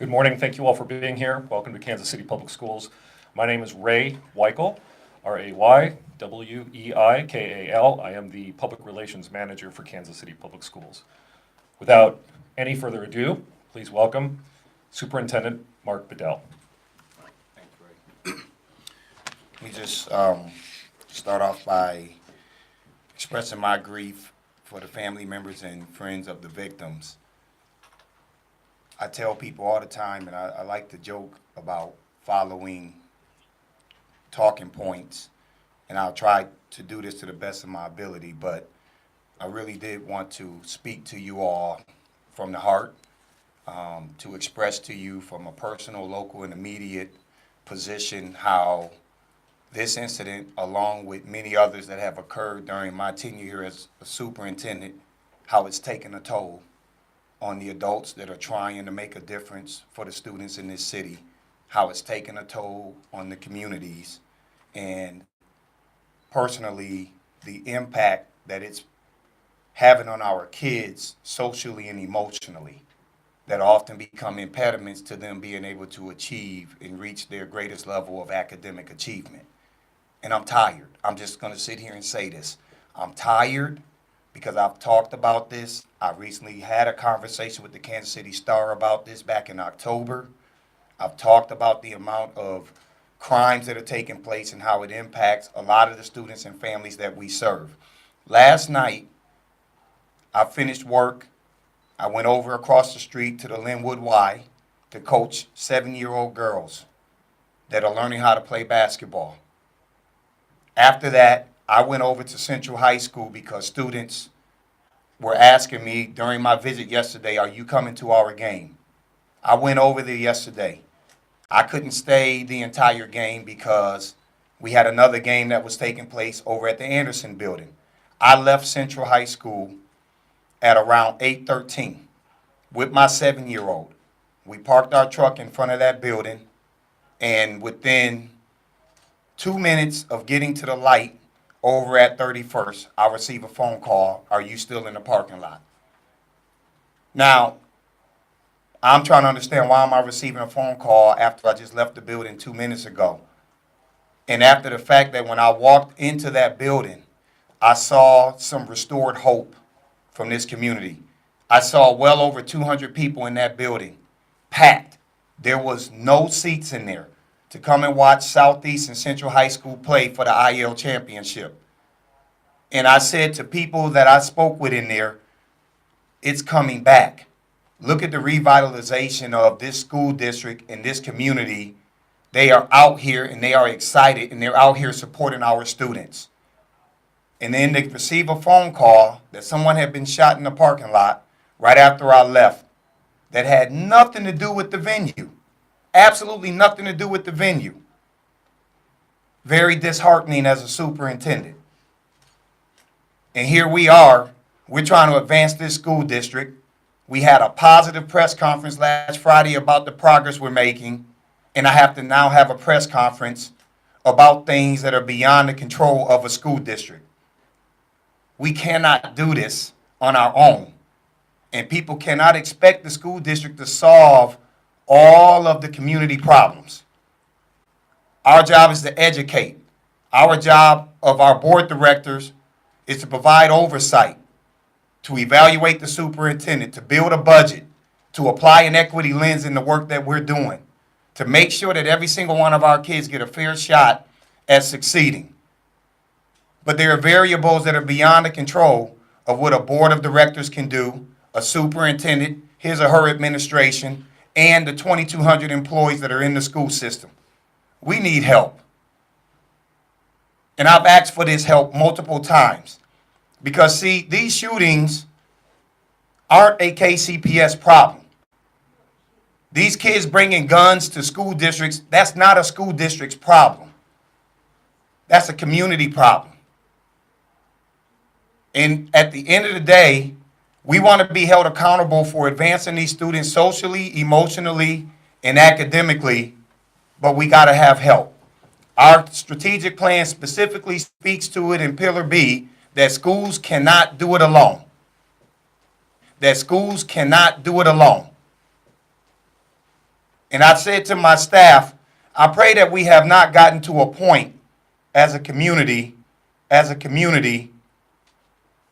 Good morning. Thank you all for being here. Welcome to Kansas City Public Schools. My name is Ray Weichel, R-A-Y-W-E-I-K-A-L. I am the Public Relations Manager for Kansas City Public Schools. Without any further ado, please welcome Superintendent Mark Bedell. Thanks, Ray. Let me just start off by expressing my grief for the family members and friends of the victims. I tell people all the time, and I like to joke about following talking points, and I'll try to do this to the best of my ability, but I really did want to speak to you all from the heart, to express to you from a personal, local, and immediate position how this incident, along with many others that have occurred during my tenure here as a superintendent, how it's taken a toll on the adults that are trying to make a difference for the students in this city, how it's taken a toll on the communities, and personally, the impact that it's having on our kids socially and emotionally that often become impediments to them being able to achieve and reach their greatest level of academic achievement. And I'm tired. I'm just going to sit here and say this. I'm tired because I've talked about this. I recently had a conversation with the Kansas City Star about this back in October. I've talked about the amount of crimes that are taking place and how it impacts a lot of the students and families that we serve. Last night, I finished work. I went over across the street to the Linwood Y to coach 7-year-old girls that are learning how to play basketball. After that, I went over to Central High School because students were asking me during my visit yesterday, are you coming to our game? I went over there yesterday. I couldn't stay the entire game because we had another game that was taking place over at the Anderson building. I left Central High School at around 8:13 with my 7-year-old. We parked our truck in front of that building, and within 2 minutes of getting to the light over at 31st, I receive a phone call, are you still in the parking lot? Now, I'm trying to understand why am I receiving a phone call after I just left the building 2 minutes ago. And after the fact that when I walked into that building, I saw some restored hope from this community. I saw well over 200 people in that building, packed. There was no seats in there to come and watch Southeast and Central High School play for the IL championship. And I said to people that I spoke with in there, it's coming back. Look at the revitalization of this school district and this community. They are out here and they are excited and they're out here supporting our students. And then they receive a phone call that someone had been shot in the parking lot right after I left that had nothing to do with the venue. Absolutely nothing to do with the venue. Very disheartening as a superintendent. And here we are, we're trying to advance this school district. We had a positive press conference last Friday about the progress we're making, and I have to now have a press conference about things that are beyond the control of a school district. We cannot do this on our own, and people cannot expect the school district to solve all of the community problems. Our job is to educate. Our job of our board directors is to provide oversight, to evaluate the superintendent, to build a budget, to apply an equity lens in the work that we're doing, to make sure that every single one of our kids get a fair shot at succeeding. But there are variables that are beyond the control of what a board of directors can do, a superintendent, his or her administration, and the 2,200 employees that are in the school system. We need help. And I've asked for this help multiple times. Because, see, these shootings aren't a KCPS problem. These kids bringing guns to school districts, that's not a school district's problem. That's a community problem. And at the end of the day, we want to be held accountable for advancing these students socially, emotionally, and academically, but we got to have help. Our strategic plan specifically speaks to it in Pillar B that schools cannot do it alone. That schools cannot do it alone. And I said to my staff, I pray that we have not gotten to a point as a community,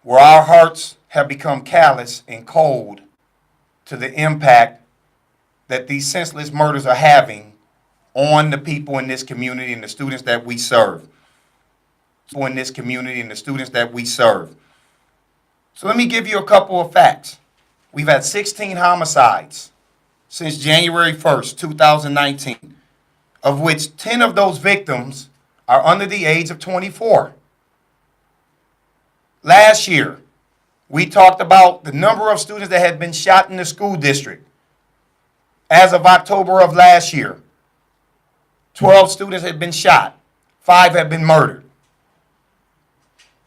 where our hearts have become callous and cold to the impact that these senseless murders are having on the people in this community and the students that we serve. So let me give you a couple of facts. We've had 16 homicides since January 1st, 2019, of which 10 of those victims are under the age of 24. Last year, we talked about the number of students that had been shot in the school district. As of October of last year, 12 students had been shot, 5 had been murdered.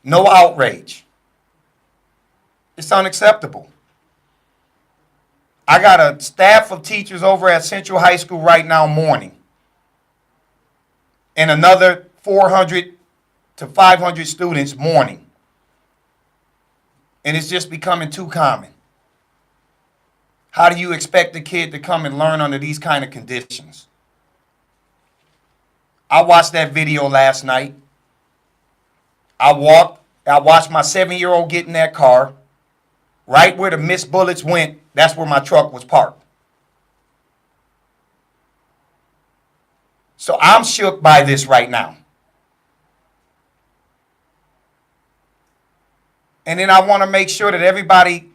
No outrage. It's unacceptable. I got a staff of teachers over at Central High School right now mourning, and another 400 to 500 students mourning. And it's just becoming too common. How do you expect the kid to come and learn under these kind of conditions? I watched that video last night. I watched my 7-year-old get in that car. Right where the missed bullets went, that's where my truck was parked. So I'm shook by this right now. And then I want to make sure that everybody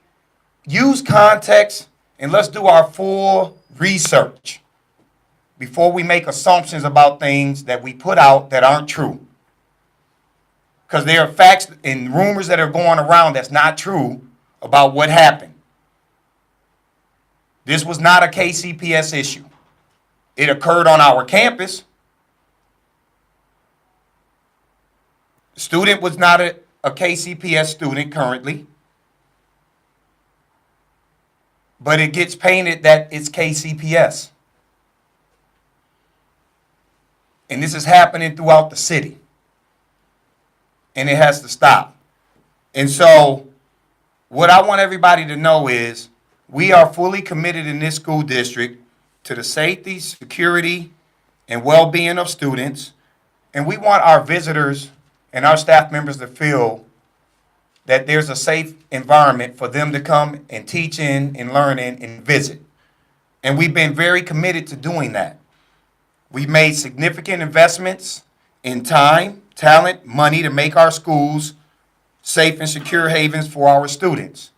use context and let's do our full research before we make assumptions about things that we put out that aren't true. Because there are facts and rumors that are going around that's not true about what happened. This was not a KCPS issue. It occurred on our campus. The student was not a KCPS student currently, but it gets painted that it's KCPS. And this is happening throughout the city. And it has to stop. And so what I want everybody to know is we are fully committed in this school district to the safety, security, and well-being of students. And we want our visitors and our staff members to feel that there's a safe environment for them to come and teach in and learn in and visit. And we've been very committed to doing that. We've made significant investments in time, talent, money to make our schools safe and secure havens for our students.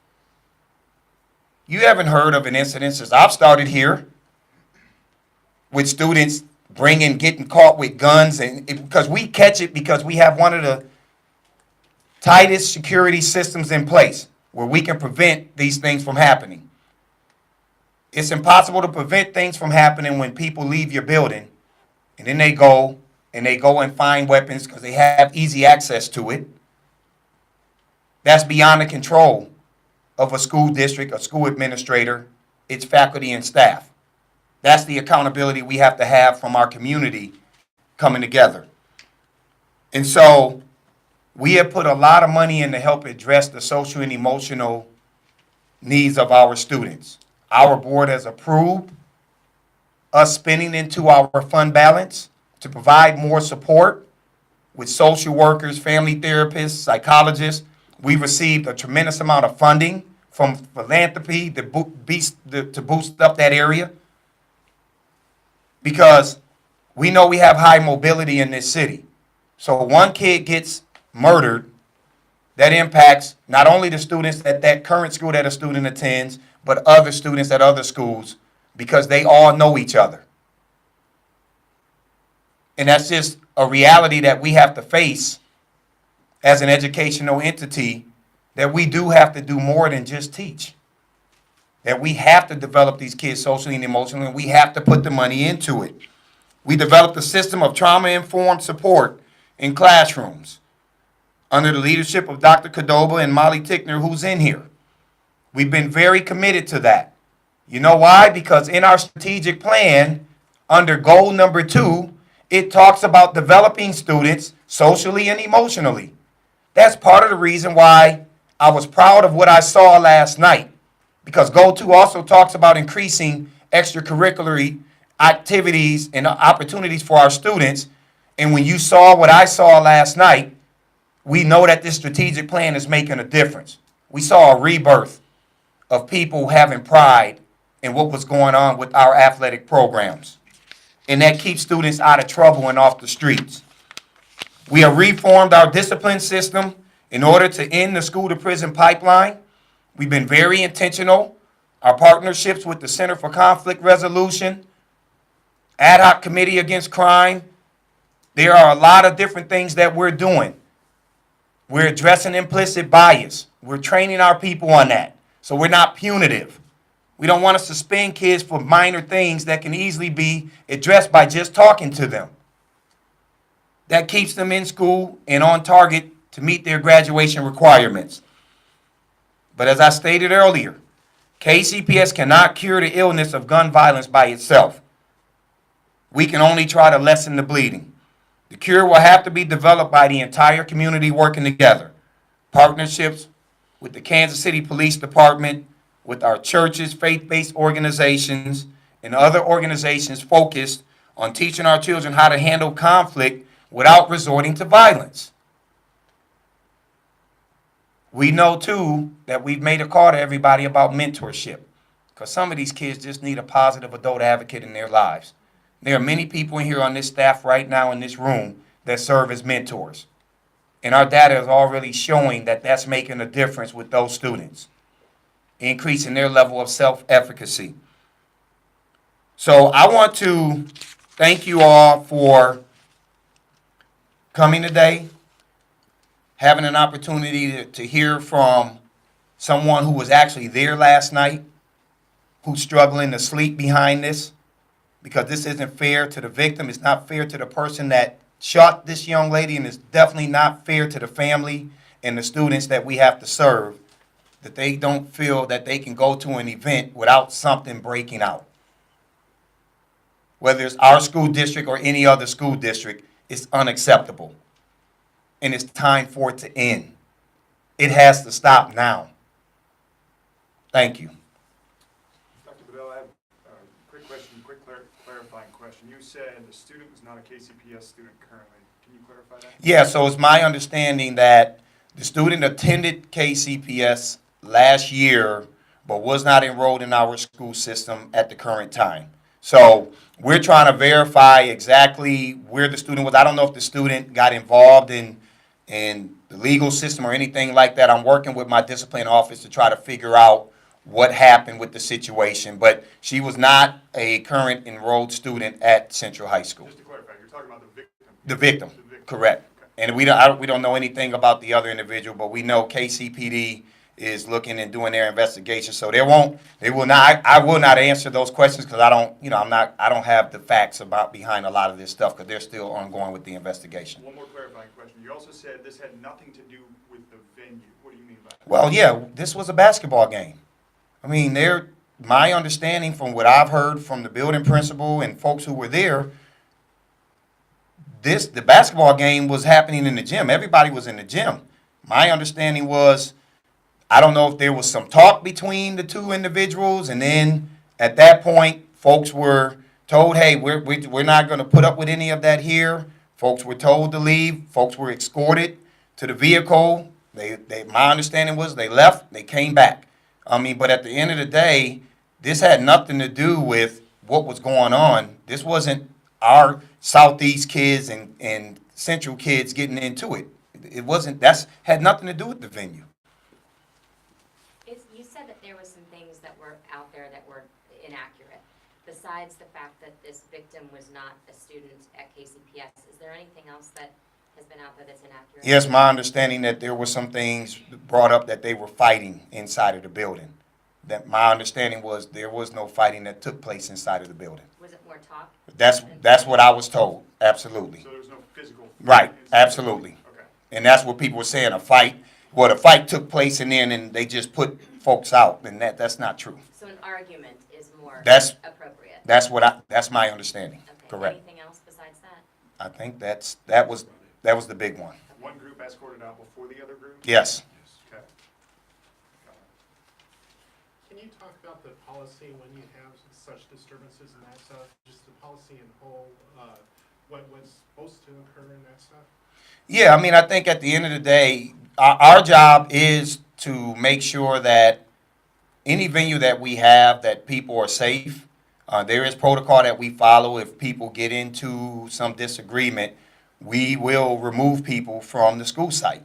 You haven't heard of an incident since I've started here with students getting caught with guns, and because we catch it because we have one of the tightest security systems in place where we can prevent these things from happening. It's impossible to prevent things from happening when people leave your building and then they go and find weapons because they have easy access to it. That's beyond the control of a school district, a school administrator, its faculty and staff. That's the accountability we have to have from our community coming together. And so we have put a lot of money in to help address the social and emotional needs of our students. Our board has approved us spending into our fund balance to provide more support with social workers, family therapists, psychologists. We've received a tremendous amount of funding from philanthropy to boost up that area, because we know we have high mobility in this city. So one kid gets murdered, that impacts not only the students at that current school that a student attends, but other students at other schools, because they all know each other. And that's just a reality that we have to face as an educational entity, that we do have to do more than just teach. That we have to develop these kids socially and emotionally, and we have to put the money into it. We developed a system of trauma-informed support in classrooms under the leadership of Dr. Cadoba and Molly Tickner, who's in here. We've been very committed to that. You know why? Because in our strategic plan, under goal number 2, it talks about developing students socially and emotionally. That's part of the reason why I was proud of what I saw last night, because goal 2 also talks about increasing extracurricular activities and opportunities for our students. And when you saw what I saw last night, we know that this strategic plan is making a difference. We saw a rebirth of people having pride in what was going on with our athletic programs. And that keeps students out of trouble and off the streets. We have reformed our discipline system in order to end the school-to-prison pipeline. We've been very intentional. Our partnerships with the Center for Conflict Resolution, Ad hoc Committee Against Crime, there are a lot of different things that we're doing. We're addressing implicit bias. We're training our people on that. So we're not punitive. We don't want to suspend kids for minor things that can easily be addressed by just talking to them. That keeps them in school and on target to meet their graduation requirements. But as I stated earlier, KCPS cannot cure the illness of gun violence by itself. We can only try to lessen the bleeding. The cure will have to be developed by the entire community working together. Partnerships with the Kansas City Police Department, with our churches, faith-based organizations, and other organizations focused on teaching our children how to handle conflict without resorting to violence. We know, too, that we've made a call to everybody about mentorship, because some of these kids just need a positive adult advocate in their lives. There are many people in here on this staff right now in this room that serve as mentors. And our data is already showing that that's making a difference with those students, increasing their level of self-efficacy. So I want to thank you all for coming today, having an opportunity to hear from someone who was actually there last night, who's struggling to sleep behind this, because this isn't fair to the victim. It's not fair to the person that shot this young lady, and it's definitely not fair to the family and the students that we have to serve, that they don't feel that they can go to an event without something breaking out. Whether it's our school district or any other school district, it's unacceptable. And it's time for it to end. It has to stop now. Thank you. Dr. Bedell, I have a quick question, clarifying question. You said the student is not a KCPS student currently. Can you clarify that? Yeah, so it's my understanding that the student attended KCPS last year, but was not enrolled in our school system at the current time. So we're trying to verify exactly where the student was. I don't know if the student got involved in the legal system or anything like that. I'm working with my discipline office to try to figure out what happened with the situation. But she was not a current enrolled student at Central High School. Just to clarify, you're talking about the victim. The victim, The victim. correct. Okay. And we don't know anything about the other individual, but we know KCPD is looking and doing their investigation. So I will not answer those questions because I don't have the facts behind a lot of this stuff because they're still ongoing with the investigation. One more clarifying question. You also said this had nothing to do with the venue. What do you mean by that? Well, yeah, this was a basketball game. I mean, my understanding from what I've heard from the building principal and folks who were there, the basketball game was happening in the gym. Everybody was in the gym. My understanding was, I don't know if there was some talk between the two individuals, and then at that point, folks were told, hey, we're not going to put up with any of that here. Folks were told to leave. Folks were escorted to the vehicle. My understanding was they left, they came back. But at the end of the day, this had nothing to do with what was going on. This wasn't our Southeast kids and Central kids getting into it. It wasn't, had nothing to do with the venue. You said that there were some things that were out there that were inaccurate. Besides the fact that this victim was not a student at KCPS, is there anything else that has been out there that's inaccurate? Yes, my understanding that there were some things brought up that they were fighting inside of the building. That my understanding was there was no fighting that took place inside of the building. Was it more talk? That's what I was told. Absolutely. So there was no physical. Right. Absolutely. Okay. And that's what people were saying. A fight. Well, the fight took place and they just put folks out, and that's not true. So an argument is more That's- appropriate. That's my understanding. Okay. Correct. Anything else besides that? I think that was the big one. One group escorted out before the other group? Yes. Okay. Can you talk about the policy when you have such disturbances in that stuff, just to policy in whole, what's supposed to occur and that stuff? Yeah, I mean, I think at the end of the day, our job is to make sure that any venue that we have, that people are safe. There is protocol that we follow. If people get into some disagreement, we will remove people from the school site.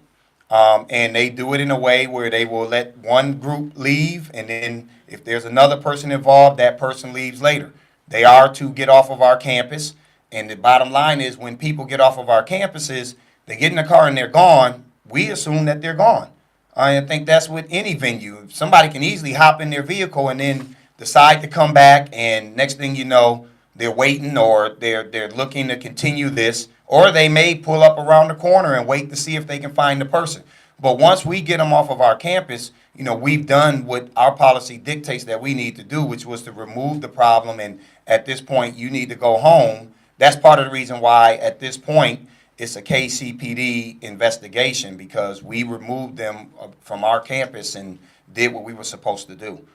And they do it in a way where they will let one group leave, and then if there's another person involved, that person leaves later. They are to get off of our campus, and the bottom line is when people get off of our campuses, they get in the car and they're gone, we assume that they're gone. I think that's with any venue. Somebody can easily hop in their vehicle and then decide to come back, and next thing you know, they're waiting or they're looking to continue this, or they may pull up around the corner and wait to see if they can find the person. But once we get them off of our campus, we've done what our policy dictates that we need to do, which was to remove the problem, and at this point, you need to go home. That's part of the reason why at this point, it's a KCPD investigation, because we removed them from our campus and did what we were supposed to do.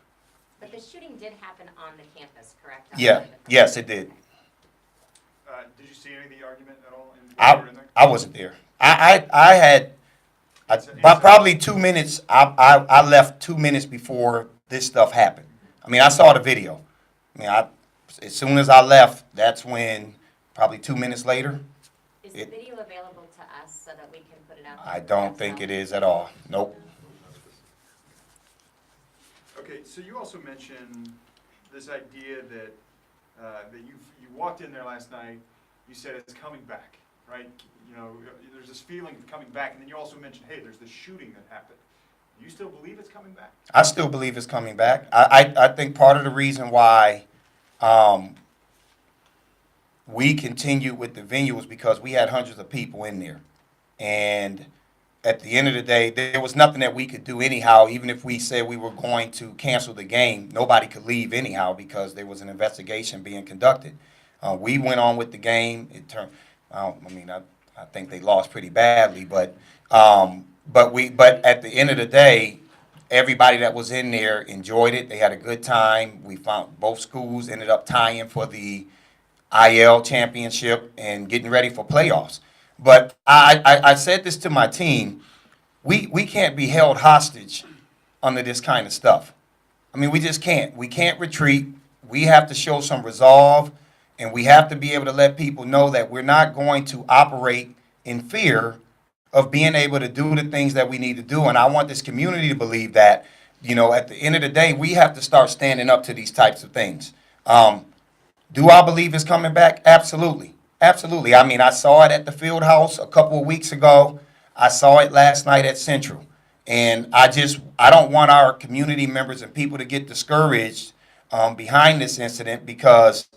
But the shooting did happen on the campus, correct? Yeah, yes, it did. Did you see any of the argument at all? I wasn't there. I had probably 2 minutes. I left 2 minutes before this stuff happened. I mean, I saw the video. I mean, as soon as I left, that's when, probably 2 minutes later. Is the video available to us so that we can put it out? I don't think it is at all. Nope. Okay, so you also mentioned this idea that you walked in there last night, you said it's coming back, right? There's this feeling of coming back, and then you also mentioned, hey, there's this shooting that happened. Do you still believe it's coming back? I still believe it's coming back. I think part of the reason why we continued with the venue was because we had hundreds of people in there. And at the end of the day, there was nothing that we could do anyhow. Even if we said we were going to cancel the game, nobody could leave anyhow because there was an investigation being conducted. We went on with the game. It turned. I think they lost pretty badly, but at the end of the day, everybody that was in there enjoyed it. They had a good time. We found both schools ended up tying for the IL championship and getting ready for playoffs. But I said this to my team, we can't be held hostage under this kind of stuff. I mean, we just can't. We can't retreat. We have to show some resolve, and we have to be able to let people know that we're not going to operate in fear of being able to do the things that we need to do. And I want this community to believe that, at the end of the day, we have to start standing up to these types of things. Do I believe it's coming back? Absolutely. Absolutely. I mean, I saw it at the field house a couple of weeks ago. I saw it last night at Central. And I don't want our community members and people to get discouraged behind this incident, because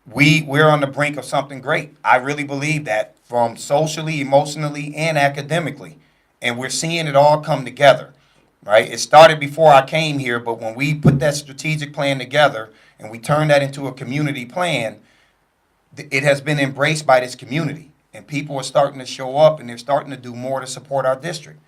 we're on the brink of something great. I really believe that, from socially, emotionally, and academically. And we're seeing it all come together, right? It started before I came here, but when we put that strategic plan together and we turned that into a community plan, it has been embraced by this community, and people are starting to show up, and they're starting to do more to support our district.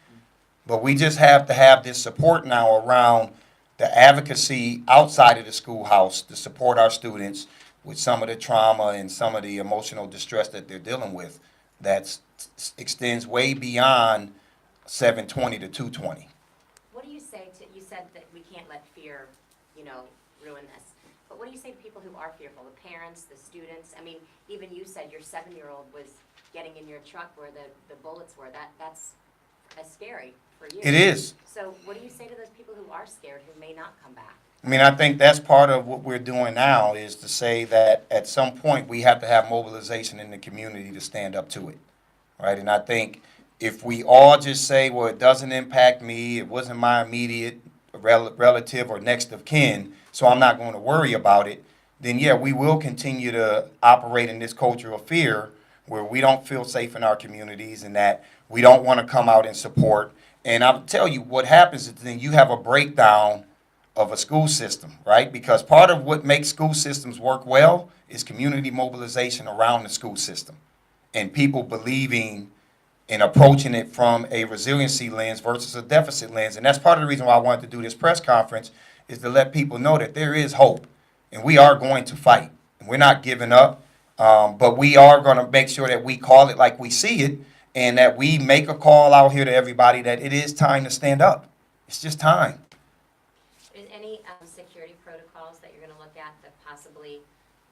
But we just have to have this support now around the advocacy outside of the schoolhouse to support our students with some of the trauma and some of the emotional distress that they're dealing with that extends way beyond 720 to 220. What do you say you said that we can't let fear, ruin this. But what do you say to people who are fearful, the parents, the students? I mean, even you said your 7-year-old was getting in your truck where the bullets were. That's scary for you. It is. So what do you say to those people who are scared, who may not come back? I mean, I think that's part of what we're doing now, is to say that at some point we have to have mobilization in the community to stand up to it, right? And I think if we all just say, well, it doesn't impact me, it wasn't my immediate relative or next of kin, so I'm not going to worry about it, then yeah, we will continue to operate in this culture of fear where we don't feel safe in our communities and that we don't want to come out and support. And I'll tell you what happens is then you have a breakdown of a school system, right? Because part of what makes school systems work well is community mobilization around the school system and people believing and approaching it from a resiliency lens versus a deficit lens. And that's part of the reason why I wanted to do this press conference, is to let people know that there is hope and we are going to fight. We're not giving up, but we are going to make sure that we call it like we see it, and that we make a call out here to everybody that it is time to stand up. It's just time. Is any security protocols that you're gonna look at that possibly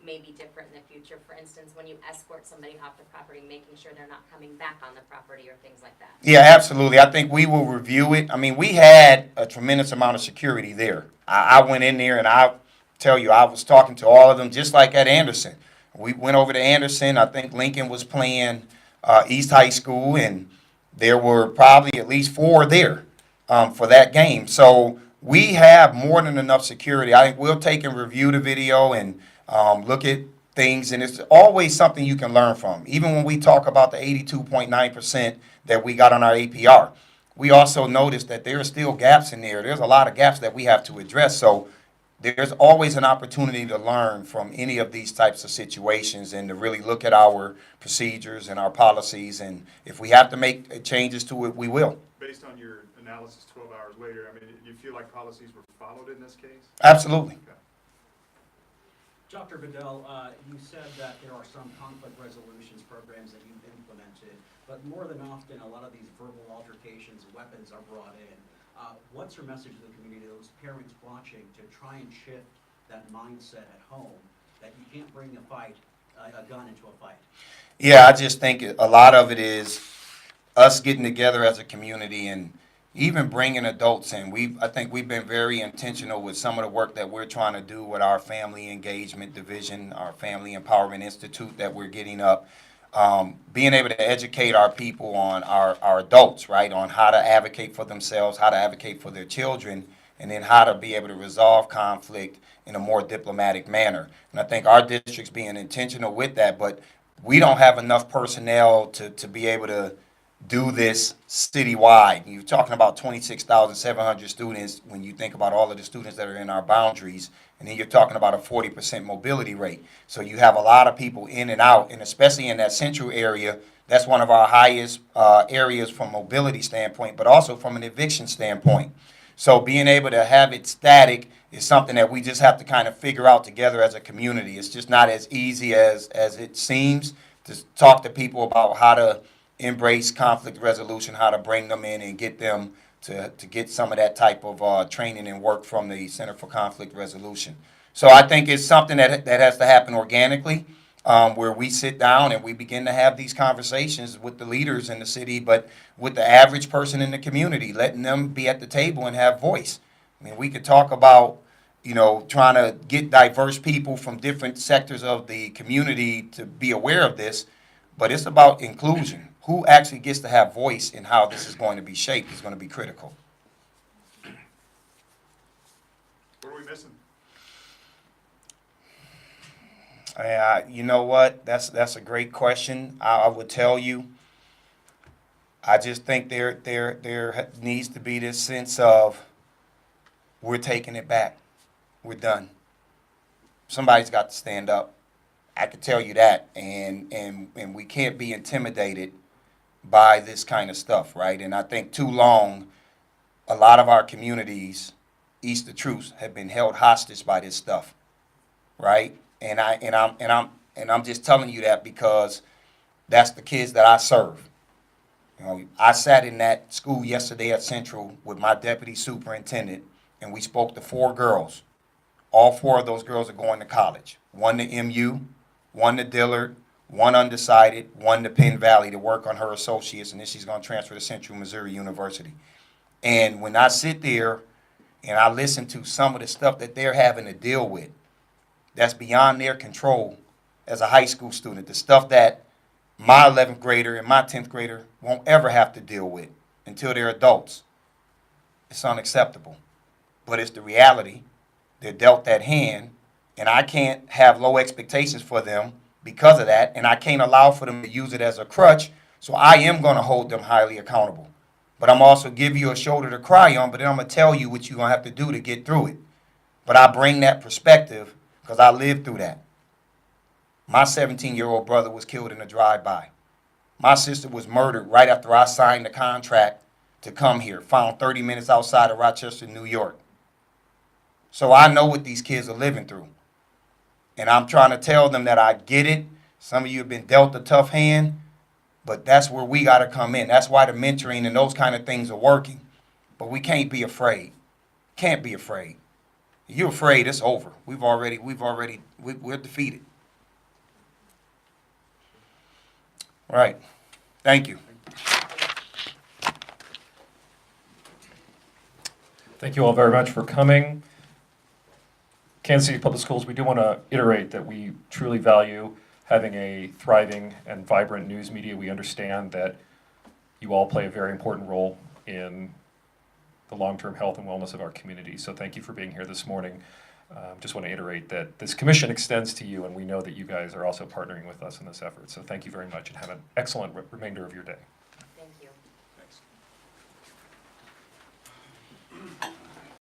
may be different in the future? For instance, when you escort somebody off the property, making sure they're not coming back on the property or things like that? Yeah, absolutely. I think we will review it. I mean, we had a tremendous amount of security there. I went in there, and I tell you, I was talking to all of them, just like at Anderson. We went over to Anderson. I think Lincoln was playing East High School, and there were probably at least 4 there for that game. So we have more than enough security. I think we'll take and review the video and look at things, and it's always something you can learn from. Even when we talk about the 82.9% that we got on our APR, we also noticed that there are still gaps in there. There's a lot of gaps that we have to address. So there's always an opportunity to learn from any of these types of situations and to really look at our procedures and our policies. And if we have to make changes to it, we will. Based on your analysis 12 hours later, I mean, do you feel like policies were followed in this case? Absolutely. Okay. Dr. Bedell, you said that there are some conflict resolutions programs that you've implemented, but more than often, a lot of these verbal altercations, weapons are brought in. What's your message to the community, those parents watching, to try and shift that mindset at home that you can't bring a gun into a fight? Yeah, I just think a lot of it is us getting together as a community and even bringing adults in. I think we've been very intentional with some of the work that we're trying to do with our Family Engagement Division, our Family Empowerment Institute that we're getting up. Being able to educate our people on our adults, right, on how to advocate for themselves, how to advocate for their children, and then how to be able to resolve conflict in a more diplomatic manner. And I think our district's being intentional with that, but we don't have enough personnel to be able to do this citywide. You're talking about 26,700 students when you think about all of the students that are in our boundaries, and then you're talking about a 40% mobility rate. So you have a lot of people in and out, and especially in that central area, that's one of our highest areas from mobility standpoint, but also from an eviction standpoint. So being able to have it static is something that we just have to kind of figure out together as a community. It's just not as easy as it seems to talk to people about how to embrace conflict resolution, how to bring them in and get them to get some of that type of training and work from the Center for Conflict Resolution. So I think it's something that has to happen organically, where we sit down and we begin to have these conversations with the leaders in the city, but with the average person in the community, letting them be at the table and have voice. I mean, we could talk about, trying to get diverse people from different sectors of the community to be aware of this, but it's about inclusion. Who actually gets to have voice in how this is going to be shaped is going to be critical. What are we missing? You know what? That's a great question. I would tell you, I just think there needs to be this sense of we're taking it back. We're done. Somebody's got to stand up. I can tell you that, and we can't be intimidated by this kind of stuff, right? And I think too long, a lot of our communities, east of truth, have been held hostage by this stuff, right? And I'm just telling you that because that's the kids that I serve. I sat in that school yesterday at Central with my deputy superintendent, and we spoke to 4 girls. All 4 of those girls are going to college. 1 to MU, 1 to Dillard, 1 undecided, 1 to Penn Valley to work on her associates, and then she's going to transfer to Central Missouri University. And when I sit there and I listen to some of the stuff that they're having to deal with, that's beyond their control as a high school student, the stuff that my 11th grader and my 10th grader won't ever have to deal with until they're adults. It's unacceptable. But it's the reality. They're dealt that hand, and I can't have low expectations for them because of that, and I can't allow for them to use it as a crutch, so I am going to hold them highly accountable. But I'm also give you a shoulder to cry on, but then I'm going to tell you what you're going to have to do to get through it. But I bring that perspective because I lived through that. My 17-year-old brother was killed in a drive-by. My sister was murdered right after I signed the contract to come here, found 30 minutes outside of Rochester, New York. So I know what these kids are living through. And I'm trying to tell them that I get it. Some of you have been dealt a tough hand, but that's where we got to come in. That's why the mentoring and those kind of things are working. But we can't be afraid. Can't be afraid. If you're afraid, it's over. We're defeated. All right. Thank you. Thank you all very much for coming. Kansas City Public Schools, we do want to iterate that we truly value having a thriving and vibrant news media. We understand that you all play a very important role in the long-term health and wellness of our community. So thank you for being here this morning. Just want to iterate that this commission extends to you, and we know that you guys are also partnering with us in this effort. So thank you very much, and have an excellent remainder of your day.